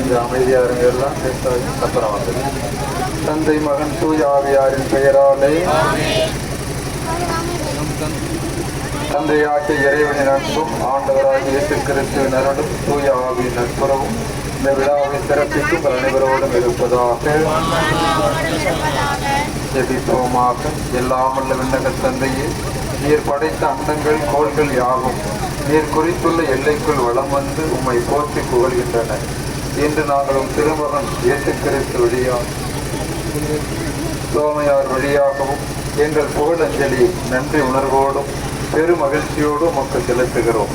கொஞ்சம் அமைதியாக இருங்க, எல்லாம் சப்பரம் வந்தது. தந்தை மகன் தூய ஆவியாரின் பெயராலே தந்தையாகிய இறைவனின் அன்பும் ஆண்டவராகிய இயேசு கிறிஸ்துவின் அருளும் தூய ஆவியின் நட்புறவும் இந்த விழாவை சிறப்பிக்கும் அனைவரோடும் இருப்பதாக. ஜெபிப்போமாக. எல்லாமல்ல விண்ணக தந்தையே, நீர் படைத்த அண்டங்கள் கோள்கள் யாவும் நீர் குறித்துள்ள எல்லைக்குள் வளம் வந்து உம்மை போற்றி புகழ்கின்றன. இன்று நாங்கள் திருமகன் இயேசு கிறிஸ்து வழியாக சோமையார் வழியாகவும் எங்கள் புகழஞ்சலி நன்றி உணர்வோடும் பெருமகிழ்ச்சியோடும் உமக்கு செலுத்துகிறோம்.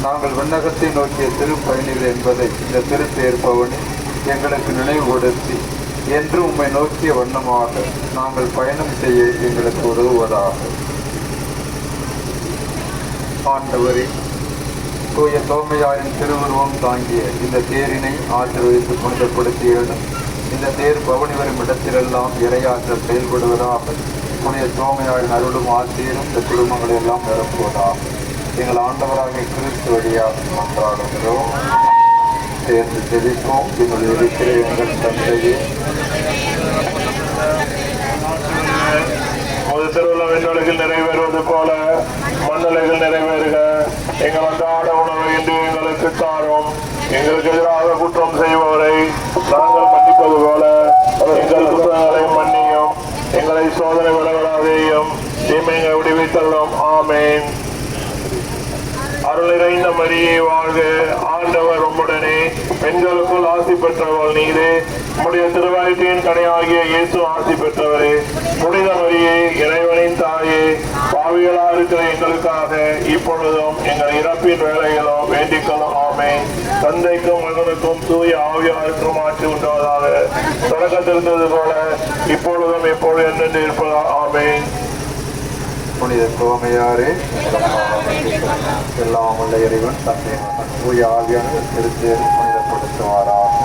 நாங்கள் விண்ணகத்தை நோக்கிய திருப்பயணிகள் என்பதை இந்த திருத்தேர் பவனி எங்களுக்கு நினைவுபடுத்தி என்று உம்மை நோக்கிய வண்ணமாக நாங்கள் பயணம் செய்ய எங்களுக்கு உதவுவதாக. ஆண்டவரே, தூய தோமையாரின் திருவுருவம் தாங்கிய இந்த தேரினை ஆசீர்வதித்து புனிதப்படுத்தியதும் இந்த தேர் பவனி வரும் இடத்திலெல்லாம் இறையாற்ற செயல்படுவதாக புனித தோமையாரின் அருளும் ஆசிரியரும் இந்த குடும்பங்களை எல்லாம் நிரப்புவதாக எங்கள் ஆண்டவராகிய கிறிஸ்து வழியாக மன்றாடுகிறோம். சேர்ந்து ஜெபிப்போம். எங்களுடைய இருக்கிற எங்கள் தந்தையே, திருவிழா விண்ணுலகில் நிறைவேறுவது போல மண்ணுலகில் நிறைவேறுக. எங்கள் அன்றாட உணவை இன்று எங்களுக்கு தாரும். எங்களுக்கு எதிராக குற்றம் செய்பவரை நாங்கள் மன்னிப்பது போல எங்கள் குற்றங்களை மன்னியும். எங்களை சோதனை விளைவிடாதேயும் தீமையை விடுவித்தள்ளும். ஆமேன். அருள் நிறைந்த மரியே வாழ்க, ஆண்டவர் உம்முடனே, பெண்களுக்குள் ஆசி பெற்றவள் நீரே, உம்முடைய திருவயிற்றின் கனியாகிய இயேசு ஆசி பெற்றவரே. புனித மரியே, இறைவனின் தாயே, பாவிகளா இருக்கிற எங்களுக்காக இப்பொழுதும் எங்கள் இறப்பின் வேலைகளும் வேண்டிக்கொள்ளும். ஆமென். தந்தைக்கும் மகனுக்கும் தூய ஆவியாருக்கும் ஆட்சி உண்டாவதாக. தொடக்கத்திருந்தது போல இப்பொழுதும் எப்பொழுது என்று இருப்பதா. ஆமென். புனித தோமையாரே, எல்லாம் உள்ள இறைவன் தந்தை மகன் தூய ஆவியான திருத்தேர் புனிதப்படுத்துவாராக.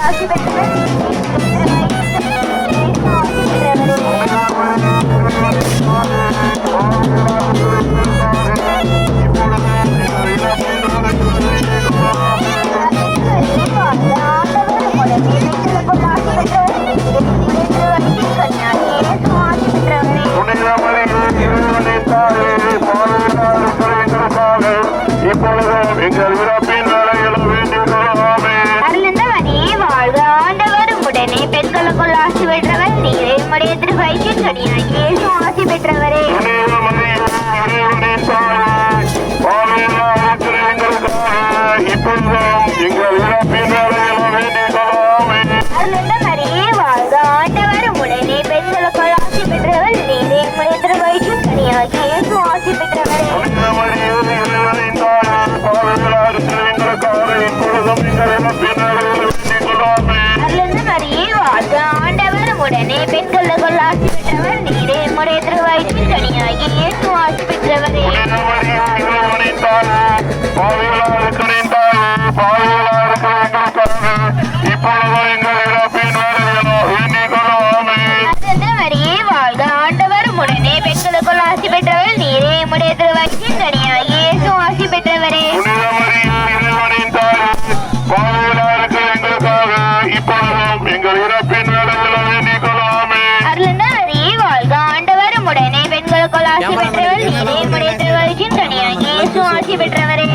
ஆதி பெற்றவரே நம்முடைய திருவயிற்றின் கனியாகிய இயேசு ஆசி பெற்றவரே. அருளுள்ள மரியே வாழ்க, ஆண்டவர் உடனே பெண்களுக்குள் ஆசி பெற்றவள் நீரே. நம்முடைய திருவயிற்றின் கனியாகிய இயேசு ஆசி பெற்றவரே. அருளுள்ள மரியே வாழ்க, ஆண்டவர் உடனே பெண்களுக்குள் ஆசி பெற்றவள் நீரே. நம்முடைய திருவயிற்றின் கனியாகிய இயேசு ஆசி பெற்றவரே. மரியே வாழ்க, ஆண்டவர் உடனே பெண்களுக்குள் ஆசி பெற்றவள் நீரே. நம்முடைய திருவயிற்றின் கனியாகிய இயேசு ஆசி பெற்றவரே. அருளுள்ள மரியே வாழ்க, ஆண்டவர் உடனே பெண்களுக்குள் ஆசி பெற்றவள் நீரே. நம்முடைய திருவயிற்றின் கனியாகிய இயேசு ஆசி பெற்றவரே.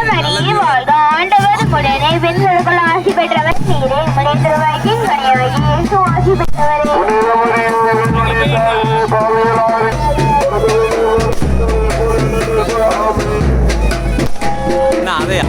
மரியே வாழ்க, ஆண்டவர் உடனே பெண்களுக்குள் ஆசி பெற்றவர் நீரே. நம்முடைய திருவயிற்றின் கனியாகிய இயேசு ஆசி பெற்றவரே. அதையா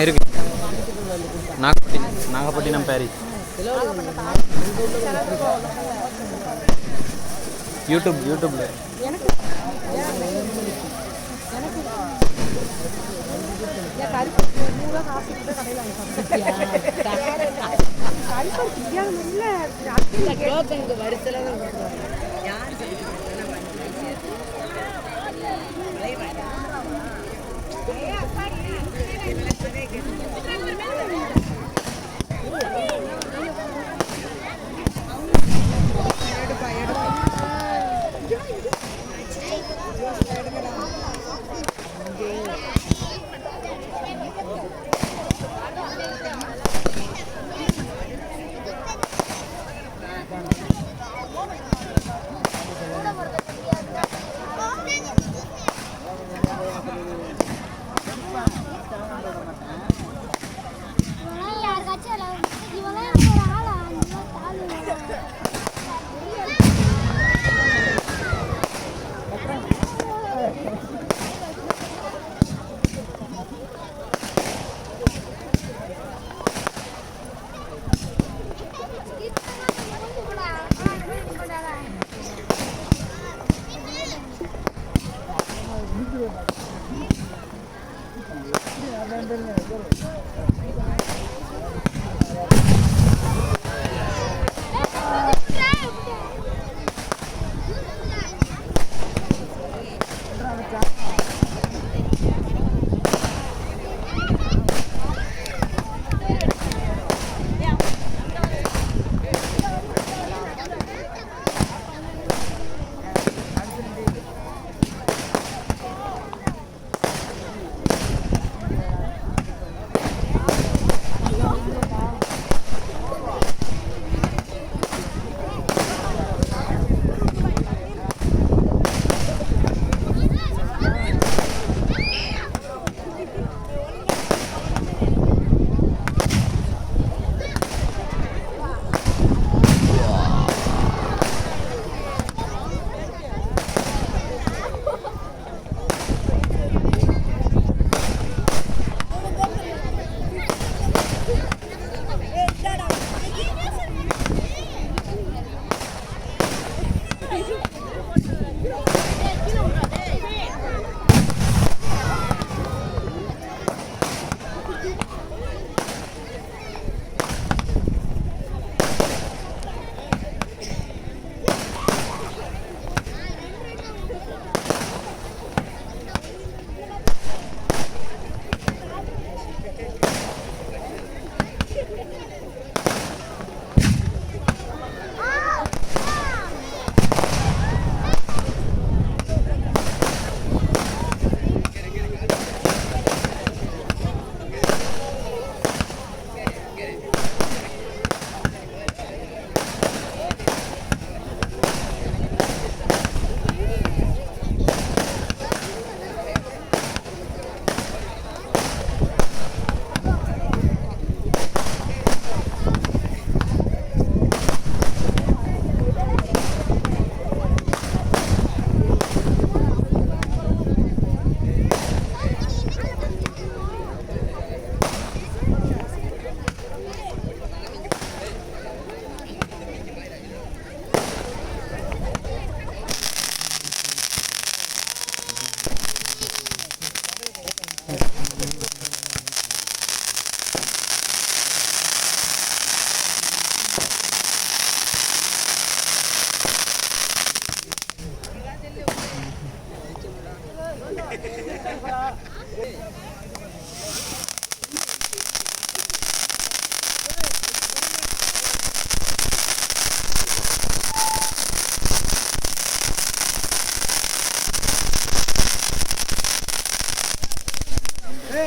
இருக்கு. நாகப்பட்டினம் பாரிஸ் யூடியூப்ல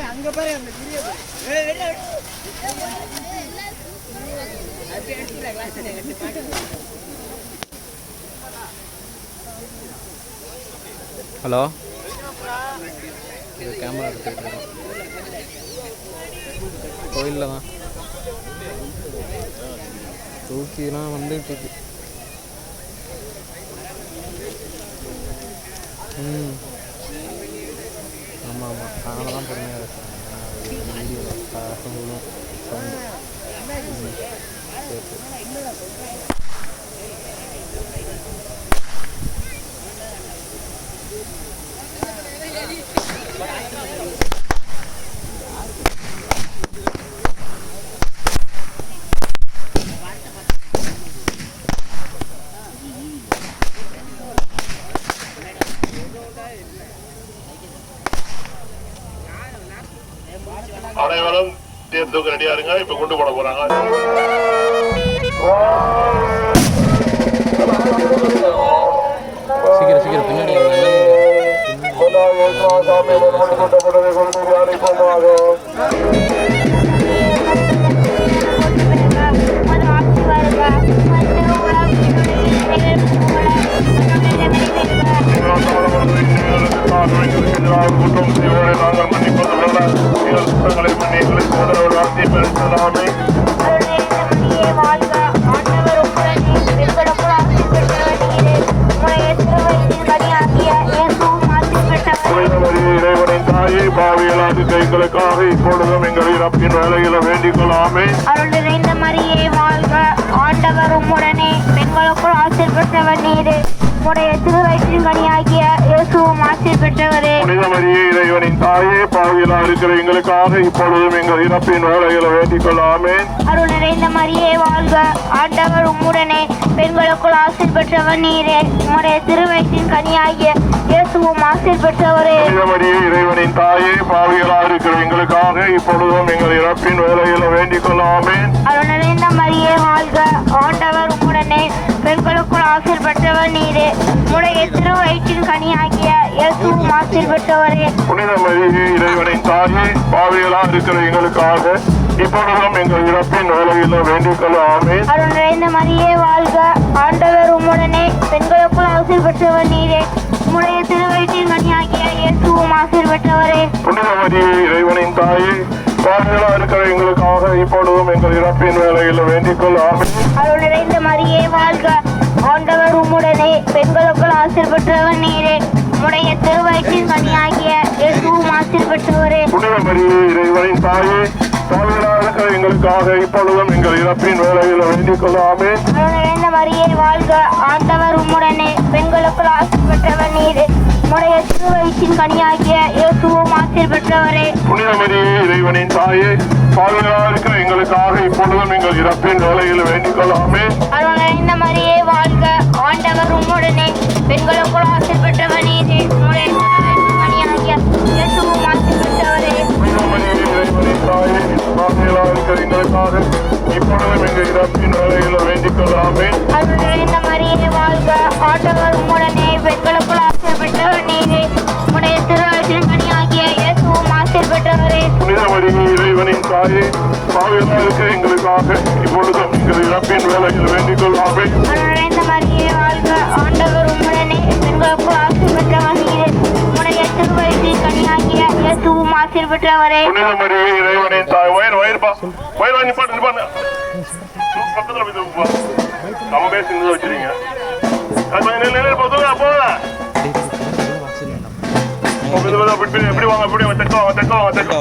அங்க பாரு அந்த கிரிய ஹலோ இது கேமரா எடுத்துக்கிட்டு கோயிலில் தான் தூக்கிலாம் வந்துட்டு இருக்கு. ஆமாம் ஆமாம் அதனால தான் பொறுமையாக இருக்கேன். வீடியோவில் சவுண்டு சரி அனைவரும் தேர்தலுக்கு ரெடியா இருங்க. இப்ப கொண்டு போட போறாங்க. சீக்கிரம் சீக்கிரம் பின்னாடி குற்றம் செய்வோரை நாங்கள் மன்னிப்பதுள்ள குற்றங்களை பண்ணி எங்களுக்கு உதவி வார்த்தை பெருத்தலாமே. இறைவனின் தாயை பாவியலாது கைகளுக்காக இப்பொழுதும் எங்கள் இறப்பின் வேலைகளை வேண்டிக் கொள்ளாமே. அருள் நிறைந்த மரியே வாழ்க, ஆண்டவர் உம்முடனே, பெண்களுக்குள் ஆசீர் பெற்றவர் நீரே, உம்முடைய திருவயிற்றின் கனியாகிய இயேசுவும் ஆசீர் பெற்றவரே. புனித மரியே இறைவனின் தாயே பாவியலா இருக்கிற எங்களுக்காக இப்பொழுதும் எங்கள் இறப்பின் வேலைகளை வேண்டிக் கொள்ளாமே. அருள் நிறைந்த மரியே வாழ்க, ஆண்டவர் உம்முடனே, பெண்களுக்குள் ஆசீர் பெற்றவர் நீரே, உம்முடைய திருவயிற்றின் கனியாகிய இயேசுவும் ஆசீர் பெற்றவரே. புனித மரியே இறைவனின் தாயே பாவியலா இருக்கிற எங்களுக்காக இப்பொழுதும் எங்கள் இறப்பின் வேலைகளை வேண்டிக் கொள்ளாமே. அருள் நிறைந்த மரியே வாழ்க, ஆண்டவர் உம்முடனே, பெண்களுக்குள் ஆசீர் பெற்றவர் நீரே, உம்முடைய திருவயிற்றின் கனியாகிய இயேசுவும் ஆசீர் பெற்றவரே. புனித மரியே இறைவனின் தாயே பாவியலா இருக்கிற எங்களுக்காக இப்பொழுதும் எங்கள் இறப்பின் வேலைகளை வேண்டிக் கொள்ளாமே. அருள் நிறைந்த மரியே வாழ்க, ஆண்டவர் உம்முடனே, பெண்களுக்குள் ஆசீர் பெற்றவர் நீரே, உம்முடைய திருவயிற்றின் கனியாகிய இயேசுவும் ஆசீர் பெற்றவரே. புனித மரியே இறைவனின் தாயே பாவியலா இருக்கிற எங்களுக்காக இப்பொழுதும் எங்கள் இறப்பின் வேலைகளை வேண்டிக் கொள்ளாமே. அருள் நிறைந்த மரியே வாழ்க, ஆண்டவர் உம்முடனே, பெண்களுக்குள் ஆசீர் பெற்றவர் நீரே, உம்முடைய திருவயிற்றின் கனியாகிய இயேசுவும் ஆசீர் பெற்றவரே. புனித மரியே இறைவனின் தாயே பாவியலா இருக்கிற எங்களுக்காக இப்பொழுதும் எங்கள் இறப்பின் வேலைகளை வேண்டிக் கொள்ளாமே. அருள் நிறைந்த மரியே வாழ்க, ஆண்டவர் உம்முடனே, பெண்களுக்குள் ஆசீர் பெற்றவர் நீரே, உம்முடைய திருவயிற்றின் கனியாகிய இயேசுவும் ஆசீர் பெற்றவரே. புனித மரியே இறைவனின் தாயே பாவியலா இருக்கிற எங்களுக்காக இப்பொழுதும் எங்கள் இறப்பின் வேலைகளை வேண்டிக் கொள்ளாமே. அருள் நிறைந்த மரியே வாழ்க, ஆண்டவர் உம்முடனே, பெண்களுக்குள் ஆசீர் பெற்றவர் நீரே, உம்முடைய திருவயிற்றின் கனியாகிய இயேசுவும் ஆசீர் பெற்றவரே. புனித மரியே இறைவனின் தாயே பாவியலா இருக்கிற எங்களுக்காக இப்பொழுதும் எங்கள் இறப்பின் வேலைகளை வேண்டிக் கொள்ளாமே. அருள் நிறைந்த மரியே வாழ்க, ஆண்டவர் உம்முடனே, பெண்களுக்குள் ஆசீர் பெற்றவர் நீரே, உம்முடைய திருவயிற்றின் கனியாகிய இயேசுவும் ஆசீர் பெற்றவரே. புனித மரியே இறைவனின் தாயே பாவியலா இருக்கிற எங்களுக்காக இப்பொழுதும் எங்கள் இறப்பின் வேலைகளை வேண்டிக் கொள்ளாமே. அருள் நிறைந்த மரியே வாழ்க, ஆண்டவர் உம்முடனே, பெண்களுக்குள் ஆசீர் பெற்றவர் நீரே, உம்முடைய திருவயிற்றின் கனியாகிய இயேசுவும் ஆசீர் பெற்றவரே. புனித மரியே இறைவனின் தாய் வயிறுப்பா வயிறு நிப்பாட்டு நிப்பாட்டு பக்கத்துல போய் தூக்குப்பா. நம்ம பேசி இருந்து வச்சிருங்க. எப்படி வாங்க எப்படி தெக்க வாங்க தெக்க வாங்க தெக்க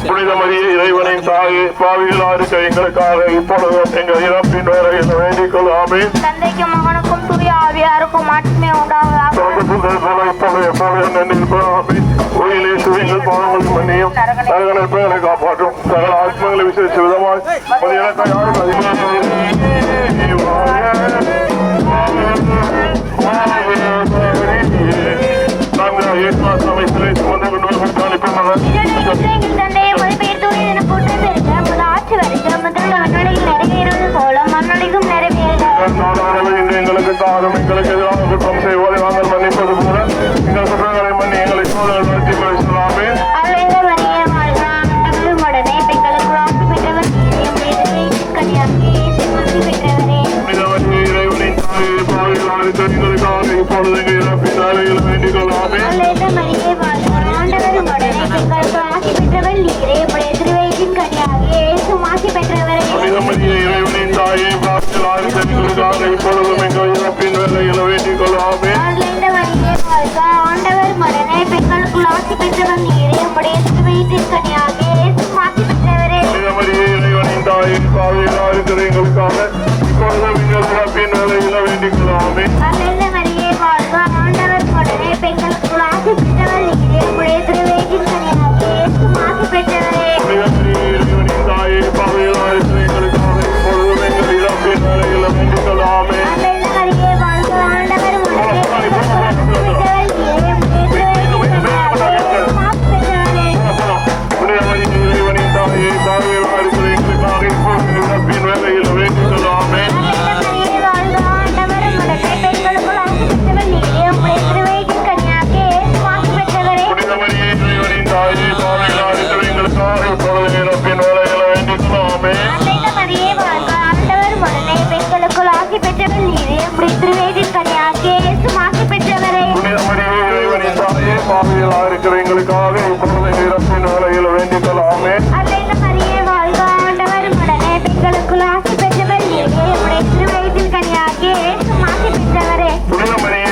புனித மரியே இறைவனின் தாயே பாவிகளா இருக்க எங்களுக்காக இப்பொழுது எங்கள் இறப்பின் வேலைகளை வேண்டிக் கொள்ளாமே. தந்தைக்கும் மகனுக்கும் தூய ஆவியாருக்கும் ஆட்சிமை உண்டாவதாக. காப்பாற்றும் சகல ஆத்மங்களை விசேஷ விதமாய் யாரும் அதிகமாக நாடாளவை இன்று எங்களுக்கு தாரும் எங்களுக்கு எதிராக குற்றம் செய்வதை நாங்கள் மன்னிப்பது போல எங்கள் குற்றங்களை மன்னி எங்களை சோதனை நடத்தி பேசலாமே. அருள்நிறை மரியே வாழ்க, ஆண்டவர் உடனே பெண்களுக்குள் ஆசி பெற்றவர் நீரே. உம்முடைய கன்னியாகி இயேசு ஆசி பெற்றவரே. இறைவனின் தாயே பாவிகளாருக்கு எங்களுக்காக இப்பொழுது எங்கள் இறப்பின் வேளையில் வேண்டிக் கொள்ளாமே. அருள்நிறை மரியே வாழ்க, ஆண்டவர் உடனே பெண்களுக்குள் ஆசி பெற்றவர் நீரே. உம்முடைய திருவயிற்றின் கன்னியாகி இயேசு ஆசி பெற்றவரே. இறைவனின் தாயே பாவிகளாருக்கு எங்களுக்காக இப்பொழுதும் எங்கள் இறப்பின் வேளையில் வேண்டிக் கொள்ளாமே. அருள்நிறை மரியே வாழ்க, ஆண்டவர் உடனே பெண்களுக்குள் ஆசி பெற்றவர் நீரே. உம்முடைய திருவயிற்றின் கன்னியாகி இயேசு ஆசி பெற்றவரே. இறைவனின் தாயே பாவிகளாருக்கு எங்களுக்காக இப்பொழுதும் எங்கள் இறப்பின் வேளையில் வேண்டிக் கொள்ளாமே. அருள்நிறை மரியே வாழ்க, ஆண்டவர் உடனே பெண்களுக்குள் ஆசி பெற்றவர் நீரே. உம்முடைய திருவயிற்றின் கன்னியாகி இயேசு ஆசி பெற்றவரே. இறைவனின் தாயே பாவிகளாருக்கு எங்களுக்காக இப்பொழுதும் எங்கள் இறப்பின் வேளையில் வேண்டிக் கொள்ளாமே. அருள்நிறை மரியே வாழ்க, ஆண்டவர் உடனே பெண்களுக்குள் ஆசி பெற்றவர் நீரே. உம்முடைய திருவயிற்றின் கன்னியாகி இயேசு ஆசி பெற்றவரே. இறைவனின் தாயே பாவிகளாருக்கு எங்களுக்காக இப்பொழுதும் இறப்பின் வேளையில் வேண்டிக் கொள்ளாமே. மரியே வாழ்க, ஆண்டவர் உடனே பெண்களுக்குள் ஆசி பெற்றவர் நீரே. உம்முடைய திருவயிற்றின் கன்னியாகி இயேசு ஆசி பெற்றவரே. இறைவனின் தாயே பாவிகளாருக்கு எங்களுக்காக இப்பொழுதும் இறப்பின் வேளையில் வேண்டிக் கொள்ளாமே. மரியே வாழ்க, ஆண்டவர் உடனே பெண்களுக்குள் ஆசி பெற்றவர் நீரே. உம்முடைய திருவயிற்றின் கன்னியாகி இயேசு ஆசி பெற்றவரே. இறைவனின் தாயே பாவிகளாருக்கு எங்களுக்காக இப்பொழுதும் இறப்பின் வேளையில் வேண்டிக் கொள்ளாமே. மரியே வாழ்க, ஆண்டவர் உடனே பெண்களுக்குள் ஆசி பெற்றவர் நீரே. உம்முடைய திருவயிற்றின் கன்னியாகி இயேசு ஆசி பெற்றவரே. இறைவனின் தாயே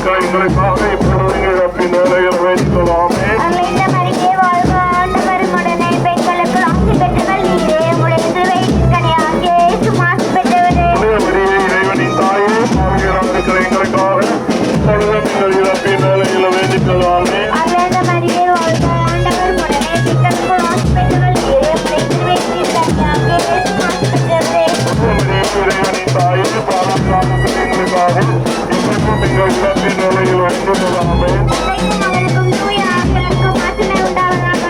பாவிகளாருக்கு எங்களுக்காக இப்பொழுதும் இறப்பின் வேளையில் வேண்டிக் கொள்ளாமே. மரியே வாழ்க, ஆண்டவர் உடனே பெண்களுக்குள் ஆசி பெற்றவர் நீரே. உம்முடைய திருவயிற்றின் கன்னியாகி இயேசு ஆசி பெற்றவரே. இறைவனின் தாயே பாவிகளாருக்கு எங்களுக்காக இப்பொழுதும் எங்கள் இறப்பின் வேளையில் வேண்டிக் கொள்ளாமே. மரியே வாழ்க, ஆண்டவர் உடனே பெண்களுக்குள் ஆசி பெற்றவர் நீரே. உம்முடைய திருவயிற்றின் கன்னியாகி இயேசு ஆசி பெற்றவரே. இறைவனின் தாயே பாவிகளாருக்கு எங்களுக்காக இப்பொழுதும் எங்கள் இறப்பின் வேளையில் வேண்டிக் கொள்ளாமே. அவருக்கும் தூய ஆவியாருக்கும் ஆசிமை உண்டாவதாக.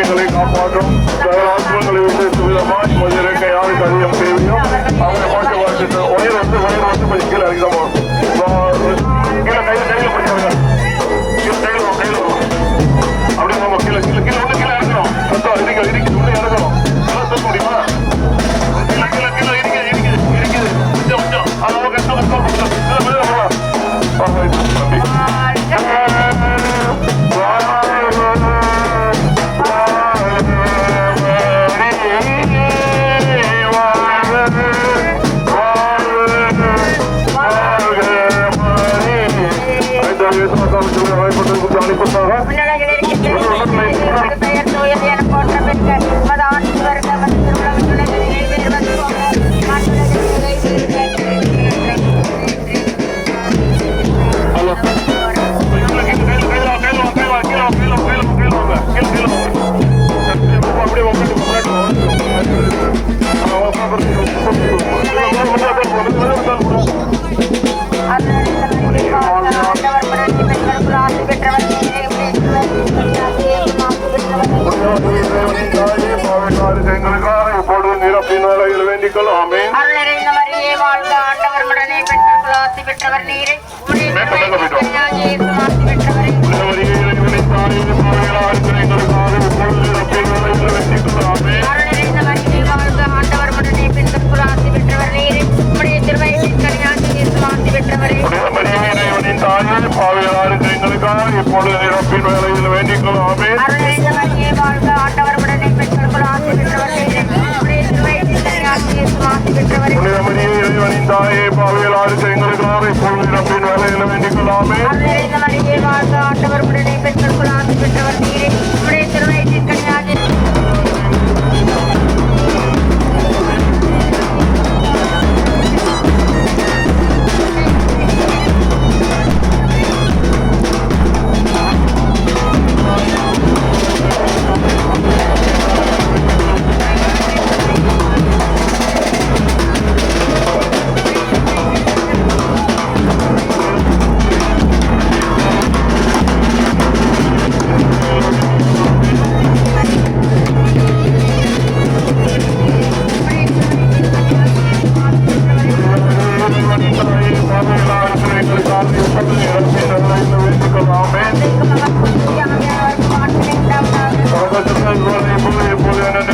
எங்களை காப்பாற்றும் ஆத்மங்களை விசேஷ விதமாய் மதிரக்க யாருக்கு அதிகம் தேவையோ அவங்க பாட்டு வாழ்த்துட்டு ஒயர் வந்து கொஞ்சம் கீழே அதிகமாக கீழே கையில் பிடிச்சாங்க கையில் அப்படியே நம்ம கீழே கீழே கீழே வந்து கீழே இறக்கணும் மொத்தம் இருக்கு உள்ள இறக்கணும் எல்லாம் தூக்க முடியுமா கீழே கீழே கீழே இருக்குது கொஞ்சம் அது கஷ்டம் பெயர் தூயது என போற்ற பெற்ற மதான் வருட வேண்டிக் கொள்ளாமே. மரியே வாழ்க, ஆண்டவர் உடனே பெண்களுக்குள் ஆசி பெற்றவர் நீரே. ஆசி பெற்றவரே. இறைவனின் தாயே பாவிகளாருக்கு எங்களுக்காக இப்பொழுது இறப்பின் வேளையில் வேண்டிக் கொள்ளாமே. மரியே வாழ்க, ஆண்டவர் உடனே பெண்களுக்குள் ஆசி பெற்றவர் நீரே. உம்முடைய திருவயிற்றின் கன்னியாகி இயேசு ஆசி பெற்றவரே. இறைவனின் தாயே பாவிகளாருக்கு எங்களுக்காக இப்பொழுது இறப்பின் வேளையில் வேண்டிக் கொள்ளாமே. மரியே வாழ்க, ஆண்டவர் உடனே பெண்களுக்குள் ஆசி பெற்றவர் நீரே. உம்முடைய திருவயிற்றின் கன்னியாகி இயேசு ஆசி பெற்றவரே. இறைவனின் தாயே பாவிகளாருக்கு எங்களுக்காக இப்பொழுது இறப்பின் வேளையில் வேண்டிக் கொள்ளாமே. மரியே வாழ்க, ஆண்டவர் உடனே பெண்களுக்குள் ஆசி பெற்றவர் நீரே. உம்முடைய திருவயிற்றின் கன்னியாகி இப்போது